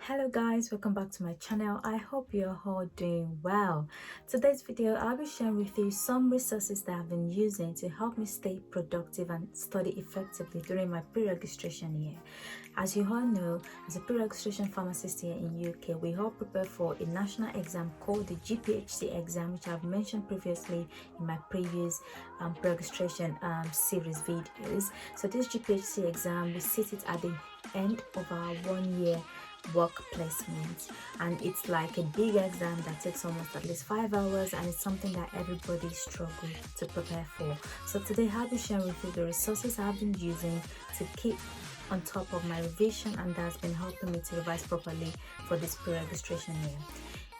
Hello guys, welcome back to my channel. I hope you're all doing well. Today's video I'll be sharing with you some resources that I've been using to help me stay productive and study effectively during my pre-registration year. As you all know, as a pre-registration pharmacist here in UK, we all prepare for a national exam called the GPHC exam, which I've mentioned previously in my previous pre-registration series videos. So this GPHC exam, we sit it at the end of our 1 year work placement, and it's like a big exam that takes almost at least 5 hours, and it's something that everybody struggles to prepare for. So today I'll be sharing with you the resources I've been using to keep on top of my revision, and that's been helping me to revise properly for this pre-registration year.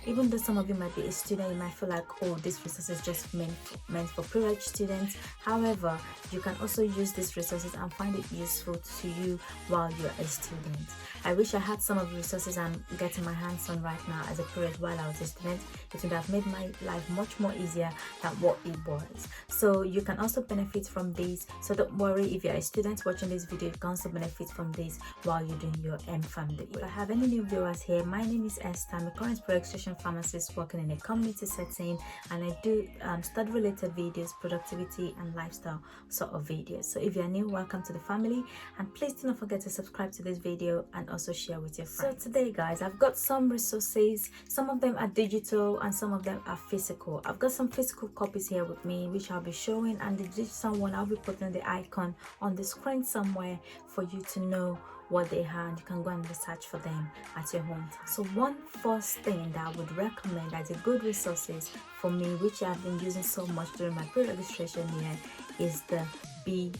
Even though some of you might be a student, you might feel like, oh, this resource is just meant for pre-reg students. However, you can also use these resources and find it useful to you while you're a student. I wish I had some of the resources I'm getting my hands on right now as a pre-reg while I was a student. It would have made my life much more easier than what it was. So you can also benefit from these. So don't worry, if you're a student watching this video, you can also benefit from this while you're doing your MPharm. If I have any new viewers here, my name is Esther. I'm a current pre-registration pharmacist working in a community setting, and I do study related videos, productivity and lifestyle sort of videos. So if you're new, welcome to the family, and please do not forget to subscribe to this video and also share with your friends. So today guys, I've got some resources. Some of them are digital and some of them are physical. I've got some physical copies here with me which I'll be showing, and the digital one I'll be putting the icon on the screen somewhere for you to know what they had. You can go and research for them at your home time. So one first thing that I would recommend as a good resources for me, which I've been using so much during my pre-registration year, is the BNF.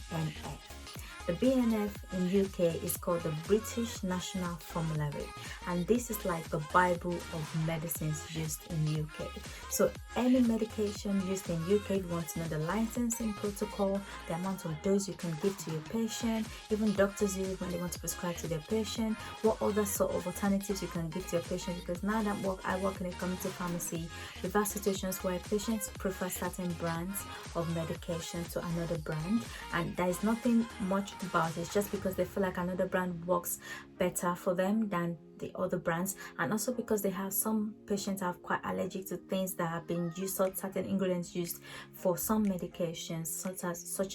The BNF in UK is called the British National Formulary, and this is like the Bible of medicines used in UK. So any medication used in UK, you want to know the licensing protocol, the amount of dose you can give to your patient, even doctors use when they want to prescribe to their patient, what other sort of alternatives you can give to your patient. Because now that I work in a community pharmacy, we've had situations where patients prefer certain brands of medication to another brand, and there is nothing much about it. It's just because they feel like another brand works better for them than the other brands, and also because they have some patients are quite allergic to things that have been used, certain ingredients used for some medications, such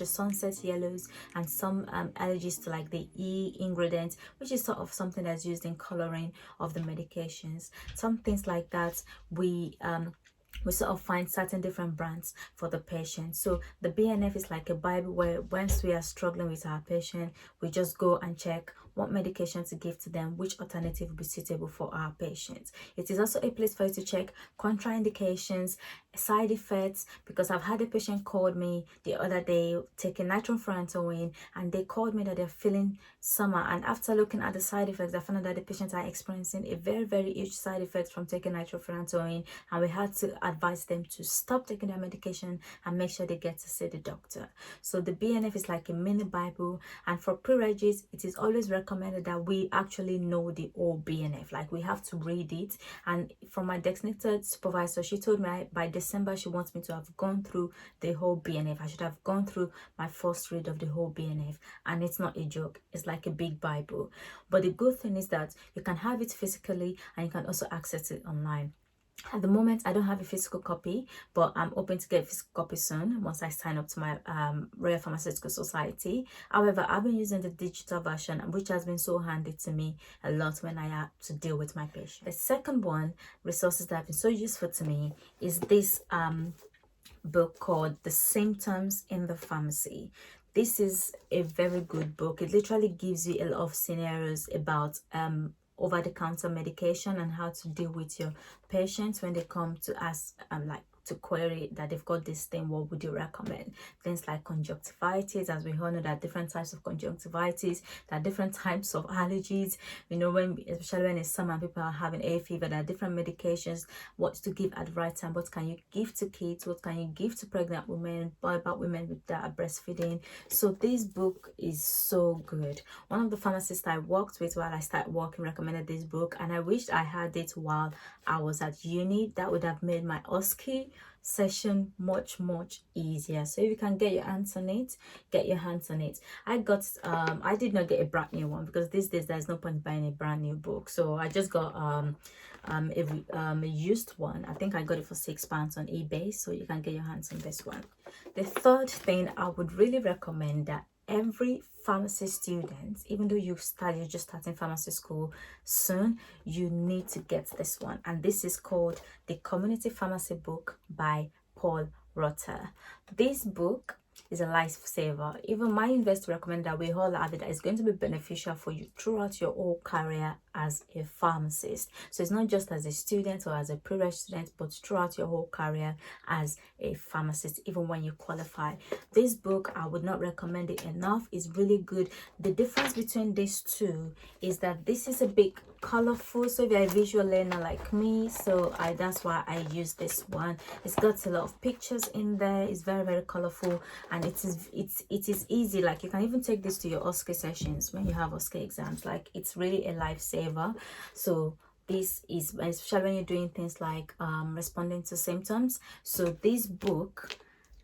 as sunset yellows, and some allergies to like the E ingredient, which is sort of something that's used in coloring of the medications. Some things like that, we sort of find certain different brands for the patient. So the BNF is like a Bible where once we are struggling with our patient, we just go and check what medication to give to them, which alternative will be suitable for our patients. It is also a place for you to check contraindications, side effects, because I've had a patient called me the other day taking nitrofurantoin, and they called me that they're feeling summer, and after looking at the side effects, I found out that the patients are experiencing a very huge side effect from taking nitrofurantoin, and we had to advise them to stop taking their medication and make sure they get to see the doctor. So the BNF is like a mini Bible, and for pre-regis, it is always recommended that we actually know the whole BNF. Like, we have to read it. And from my designated supervisor, she told me by December she wants me to have gone through the whole BNF. I should have gone through my first read of the whole BNF, and it's not a joke. It's like a big Bible. But the good thing is that you can have it physically and you can also access it online. At the moment, I don't have a physical copy, but I'm hoping to get a physical copy soon once I sign up to my Royal Pharmaceutical Society. However, I've been using the digital version, which has been so handy to me a lot when I have to deal with my patient. The second one, resources that have been so useful to me, is this book called The Symptoms in the Pharmacy. This is a very good book. It literally gives you a lot of scenarios about over-the-counter medication and how to deal with your patients when they come to ask like to query that they've got this thing. What would you recommend? Things like conjunctivitis, as we all know, there are different types of conjunctivitis, there are different types of allergies. You know, especially when it's summer, people are having hay fever, there are different medications, what to give at the right time, what can you give to kids, what can you give to pregnant women, what about women with that are breastfeeding. So this book is so good. One of the pharmacists I worked with while I started working recommended this book, and I wished I had it while I was at uni. That would have made my OSCE session much easier. So if you can get your hands on it, get your hands on it. I did not get a brand new one because these days there's no point buying a brand new book, so I just got a used one. I think I got it for £6 on eBay, so you can get your hands on this one. The third thing I would really recommend that every pharmacy student, even though you're just starting pharmacy school soon, you need to get this one, and this is called the Community Pharmacy Book by Paul Rutter. This book is a lifesaver. Even my university recommend that we all have it. It's going to be beneficial for you throughout your whole career as a pharmacist. So it's not just as a student or as a pre-reg student, but throughout your whole career as a pharmacist, even when you qualify. This book, I would not recommend it enough. It's really good. The difference between these two is that this is a bit colorful, so if you're a visual learner like me, so that's why I use this one. It's got a lot of pictures in there. It's very colorful, and it is easy. Like, you can even take this to your OSCE sessions when you have OSCE exams. Like, it's really a lifesaver. So this is especially when you're doing things like responding to symptoms. So this book,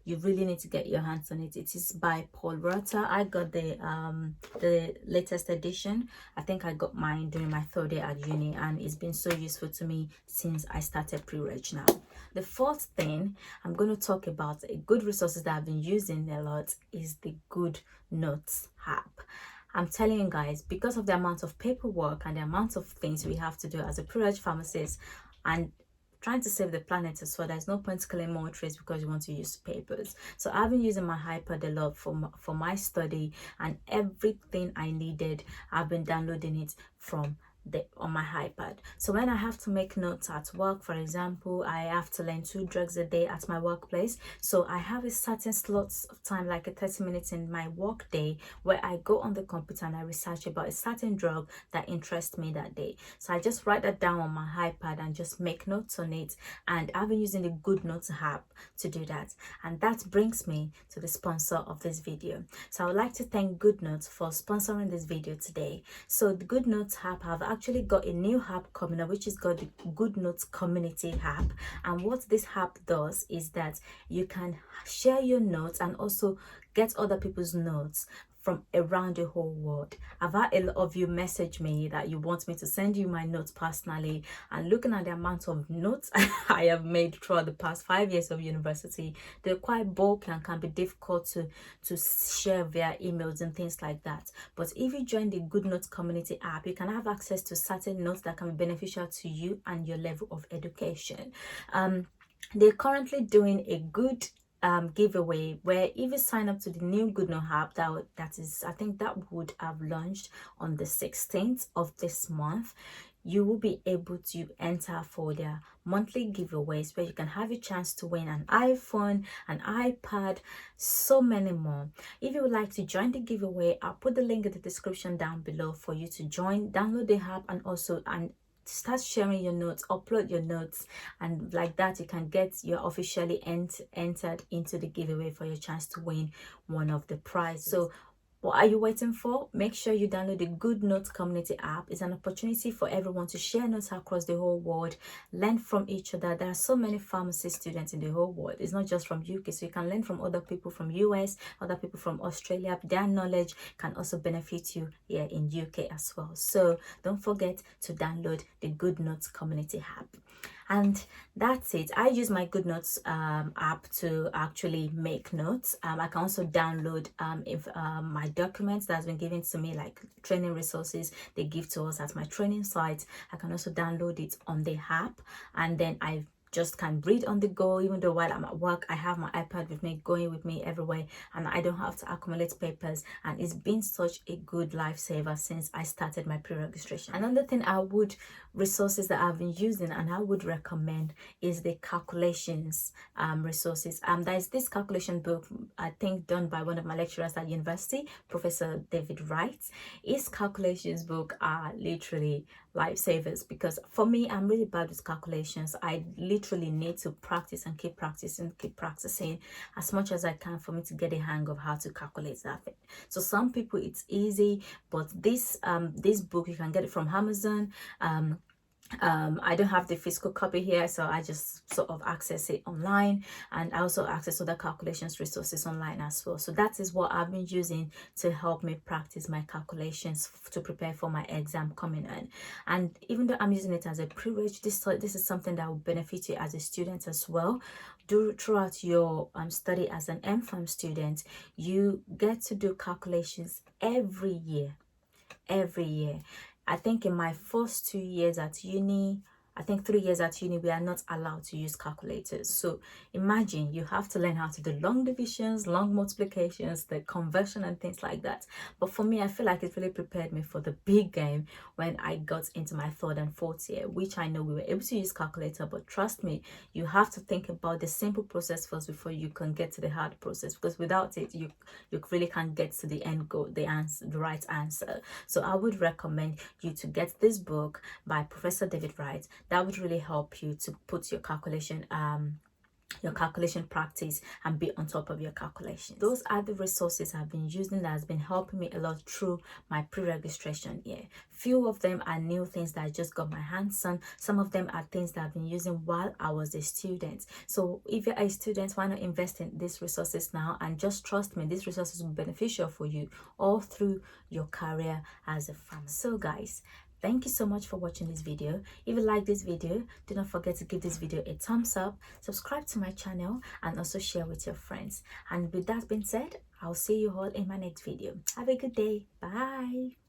you really need to get your hands on it. It is by Paul Rutter. I got the latest edition. I think I got mine during my third year at uni, and it's been so useful to me since I started pre-reg now. The fourth thing I'm going to talk about, a good resources that I've been using a lot, is the Goodnotes app. I'm telling you guys, because of the amount of paperwork and the amount of things we have to do as a pre-reg pharmacist, and trying to save the planet as well, there's no point killing more trees because you want to use papers. So I've been using my iPad a lot for my study, and everything I needed, I've been downloading it from on my iPad. So when I have to make notes at work, for example, I have to learn 2 drugs a day at my workplace, so I have a certain slots of time, like a 30 minutes in my work day, where I go on the computer and I research about a certain drug that interests me that day. So I just write that down on my iPad and just make notes on it, and I've been using the Goodnotes app to do that. And that brings me to the sponsor of this video. So I would like to thank Goodnotes for sponsoring this video today. So the Goodnotes app, have actually got a new app coming up, which is called the Goodnotes Community app. And what this app does is that you can share your notes and also get other people's notes from around the whole world. I've had a lot of you message me that you want me to send you my notes personally, and looking at the amount of notes I have made throughout the past 5 years of university, they're quite bulky and can be difficult to share via emails and things like that. But if you join the Goodnotes Community app, you can have access to certain notes that can be beneficial to you and your level of education. They're currently doing a good giveaway, where if you sign up to the new Goodnotes app, that is, I think that would have launched on the 16th of this month, you will be able to enter for their monthly giveaways, where you can have a chance to win an iPhone, an iPad, so many more. If you would like to join the giveaway, I'll put the link in the description down below for you to join, download the app, and also start sharing your notes, upload your notes, and like that you can get your officially entered into the giveaway for your chance to win one of the prizes. So what are you waiting for? Make sure you download the Goodnotes Community app. It's an opportunity for everyone to share notes across the whole world, learn from each other. There are so many pharmacy students in the whole world. It's not just from UK, so you can learn from other people from US, other people from Australia. Their knowledge can also benefit you here in UK as well. So don't forget to download the Goodnotes Community app. And that's it. I use my Goodnotes app to actually make notes. I can also download my documents that's been given to me, like training resources they give to us at my training site. I can also download it on the app, and then I just can read on the go. Even though while I'm at work, I have my iPad with me, going with me everywhere, and I don't have to accumulate papers. And it's been such a good lifesaver since I started my pre-registration. Another thing resources that I've been using and I would recommend is the calculations resources. There's this calculation book, I think done by one of my lecturers at university, Professor David Wright. His calculations book are literally lifesavers, because for me, I'm really bad with calculations. I literally need to practice and keep practicing as much as I can for me to get a hang of how to calculate that thing. So some people it's easy, but this book, you can get it from Amazon. I don't have the physical copy here, so I just sort of access it online, and I also access other calculations resources online as well. So that is what I've been using to help me practice my calculations to prepare for my exam coming in. And even though I'm using it as a pre-reg, this is something that will benefit you as a student as well. Throughout your study as an MPharm student, you get to do calculations every year. I think in my first 2 years at uni, I think 3 years at uni, we are not allowed to use calculators. So imagine you have to learn how to do long divisions, long multiplications, the conversion and things like that. But for me, I feel like it really prepared me for the big game when I got into my third and fourth year, which I know we were able to use calculator, but trust me, you have to think about the simple process first before you can get to the hard process, because without it, you really can't get to the end goal, the right answer. So I would recommend you to get this book by Professor David Wright. That would really help you to put your calculation practice and be on top of your calculations. Those are the resources I've been using that has been helping me a lot through my pre-registration year. Few of them are new things that I just got my hands on. Some of them are things that I've been using while I was a student. So if you're a student, why not invest in these resources now? And just trust me, these resources will be beneficial for you all through your career as a farmer. So guys, thank you so much for watching this video. If you like this video, do not forget to give this video a thumbs up, subscribe to my channel, and also share with your friends. And with that being said, I'll see you all in my next video. Have a good day. Bye.